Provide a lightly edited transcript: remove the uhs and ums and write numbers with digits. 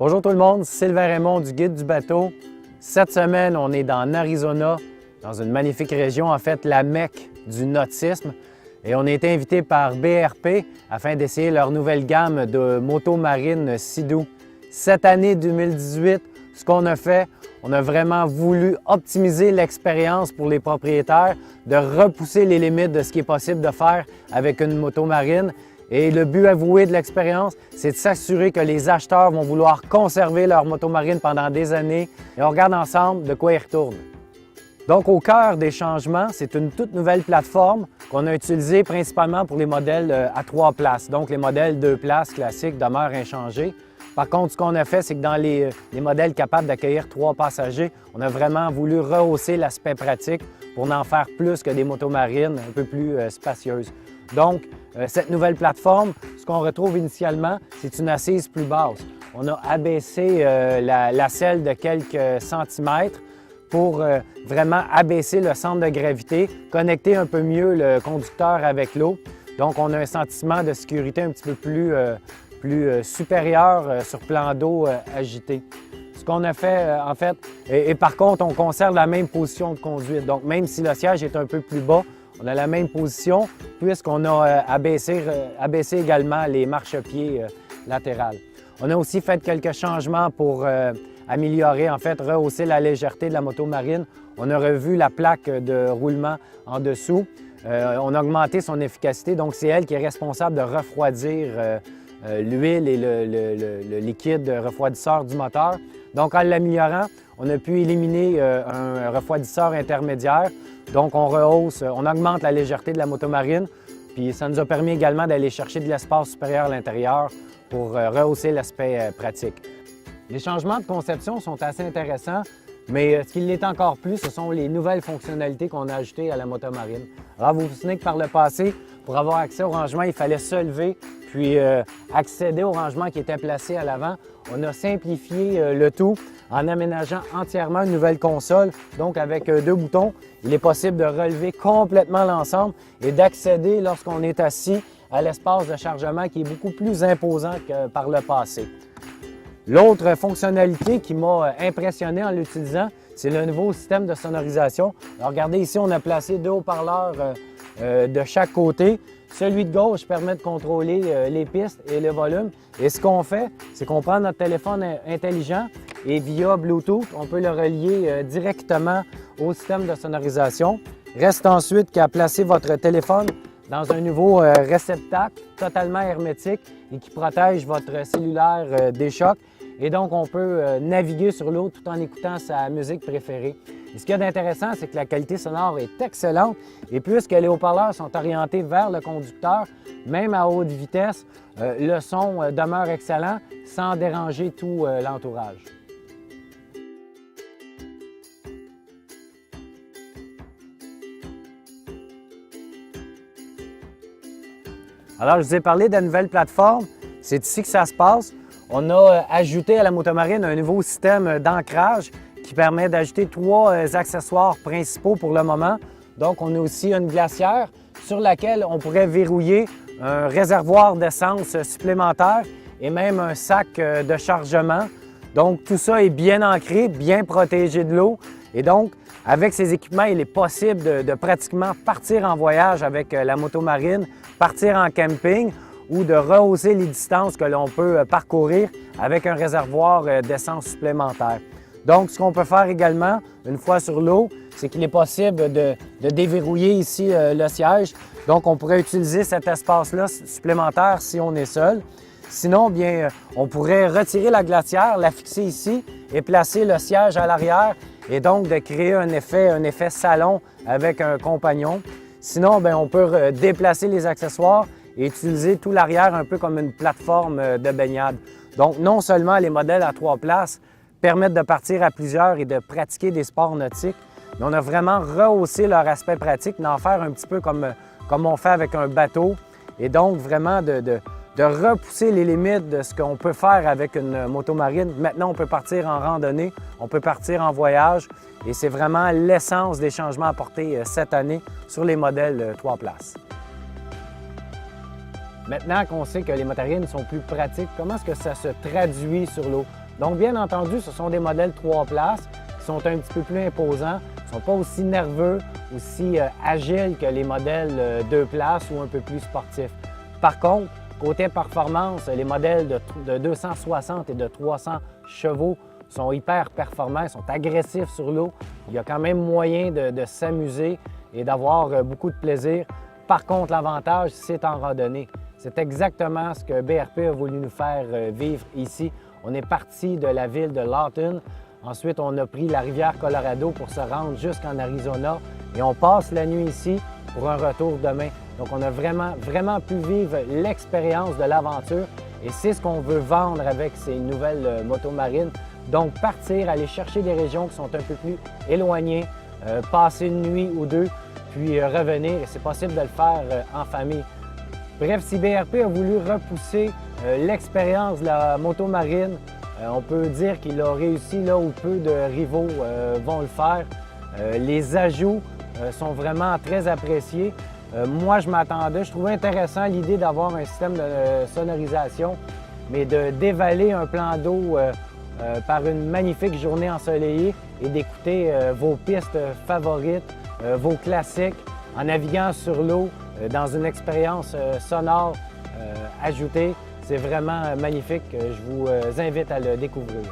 Bonjour tout le monde, Sylvain Raymond du Guide du bateau. Cette semaine, on est dans l'Arizona, dans une magnifique région, en fait la Mecque du nautisme. Et on a été invité par BRP afin d'essayer leur nouvelle gamme de motos marines Sea-Doo. Cette année 2018, ce qu'on a fait, on a vraiment voulu optimiser l'expérience pour les propriétaires, de repousser les limites de ce qui est possible de faire avec une moto marine. Et le but avoué de l'expérience, c'est de s'assurer que les acheteurs vont vouloir conserver leur moto marine pendant des années. Et on regarde ensemble de quoi ils retournent. Donc, au cœur des changements, c'est une toute nouvelle plateforme qu'on a utilisée principalement pour les modèles à 3 places. Donc, les modèles 2 places classiques demeurent inchangés. Par contre, ce qu'on a fait, c'est que dans les modèles capables d'accueillir 3 passagers, on a vraiment voulu rehausser l'aspect pratique pour en faire plus que des motos marines un peu plus spacieuses. Donc, cette nouvelle plateforme, ce qu'on retrouve initialement, c'est une assise plus basse. On a abaissé la selle de quelques centimètres pour vraiment abaisser le centre de gravité, connecter un peu mieux le conducteur avec l'eau. Donc, on a un sentiment de sécurité un petit peu plus supérieur sur plan d'eau agité. Ce qu'on a fait, en fait, et par contre, on conserve la même position de conduite. Donc, même si le siège est un peu plus bas, on a la même position puisqu'on a abaissé également les marchepieds latérales. On a aussi fait quelques changements pour améliorer, en fait, rehausser la légèreté de la moto marine. On a revu la plaque de roulement en dessous. On a augmenté son efficacité, donc c'est elle qui est responsable de refroidir l'huile et le liquide refroidisseur du moteur. Donc, en l'améliorant, on a pu éliminer un refroidisseur intermédiaire. Donc, on augmente la légèreté de la moto marine, puis ça nous a permis également d'aller chercher de l'espace supérieur à l'intérieur pour rehausser l'aspect pratique. Les changements de conception sont assez intéressants, mais ce qui l'est encore plus, ce sont les nouvelles fonctionnalités qu'on a ajoutées à la moto marine. Alors, vous vous souvenez que par le passé, pour avoir accès au rangement, il fallait se lever puis accéder au rangement qui était placé à l'avant. On a simplifié le tout en aménageant entièrement une nouvelle console. Donc, avec 2 boutons, il est possible de relever complètement l'ensemble et d'accéder, lorsqu'on est assis, à l'espace de chargement qui est beaucoup plus imposant que par le passé. L'autre fonctionnalité qui m'a impressionné en l'utilisant, c'est le nouveau système de sonorisation. Alors, regardez ici, on a placé 2 haut-parleurs de chaque côté. Celui de gauche permet de contrôler les pistes et le volume. Et ce qu'on fait, c'est qu'on prend notre téléphone intelligent et via Bluetooth, on peut le relier directement au système de sonorisation. Reste ensuite qu'à placer votre téléphone dans un nouveau réceptacle totalement hermétique et qui protège votre cellulaire des chocs. Et donc, on peut naviguer sur l'eau tout en écoutant sa musique préférée. Et ce qu'il y a d'intéressant, c'est que la qualité sonore est excellente et puisque les haut-parleurs sont orientés vers le conducteur, même à haute vitesse, le son demeure excellent sans déranger tout l'entourage. Alors, je vous ai parlé de la nouvelle plateforme. C'est ici que ça se passe. On a ajouté à la moto marine un nouveau système d'ancrage qui permet d'ajouter 3 accessoires principaux pour le moment. Donc, on a aussi une glacière sur laquelle on pourrait verrouiller un réservoir d'essence supplémentaire et même un sac de chargement. Donc, tout ça est bien ancré, bien protégé de l'eau. Et donc, avec ces équipements, il est possible de pratiquement partir en voyage avec la moto marine, partir en camping ou de rehausser les distances que l'on peut parcourir avec un réservoir d'essence supplémentaire. Donc, ce qu'on peut faire également, une fois sur l'eau, c'est qu'il est possible de déverrouiller ici le siège. Donc, on pourrait utiliser cet espace-là supplémentaire si on est seul. Sinon, bien, on pourrait retirer la glacière, la fixer ici et placer le siège à l'arrière et donc de créer un effet salon avec un compagnon. Sinon, bien, on peut déplacer les accessoires et utiliser tout l'arrière un peu comme une plateforme de baignade. Donc, non seulement les modèles à 3 places permettent de partir à plusieurs et de pratiquer des sports nautiques, mais on a vraiment rehaussé leur aspect pratique, d'en faire un petit peu comme on fait avec un bateau et donc vraiment de repousser les limites de ce qu'on peut faire avec une moto marine. Maintenant, on peut partir en randonnée, on peut partir en voyage et c'est vraiment l'essence des changements apportés cette année sur les modèles 3 places. Maintenant qu'on sait que les motarines sont plus pratiques, comment est-ce que ça se traduit sur l'eau? Donc, bien entendu, ce sont des modèles 3 places qui sont un petit peu plus imposants, ne sont pas aussi nerveux, aussi agiles que les modèles 2 places ou un peu plus sportifs. Par contre, côté performance, les modèles de 260 et de 300 chevaux sont hyper performants, sont agressifs sur l'eau. Il y a quand même moyen de s'amuser et d'avoir beaucoup de plaisir. Par contre, l'avantage, c'est en randonnée. C'est exactement ce que BRP a voulu nous faire vivre ici. On est parti de la ville de Lawton. Ensuite, on a pris la rivière Colorado pour se rendre jusqu'en Arizona et on passe la nuit ici pour un retour demain. Donc, on a vraiment pu vivre l'expérience de l'aventure et c'est ce qu'on veut vendre avec ces nouvelles motos marines. Donc, partir, aller chercher des régions qui sont un peu plus éloignées, passer une nuit ou deux, puis revenir. Et c'est possible de le faire en famille. Bref, si BRP a voulu repousser l'expérience de la moto marine, on peut dire qu'il a réussi là où peu de rivaux vont le faire. Les ajouts sont vraiment très appréciés. Moi, je m'attendais, je trouvais intéressant l'idée d'avoir un système de sonorisation, mais de dévaler un plan d'eau par une magnifique journée ensoleillée et d'écouter vos pistes favorites, vos classiques, en naviguant sur l'eau dans une expérience sonore ajoutée. C'est vraiment magnifique. Je vous invite à le découvrir.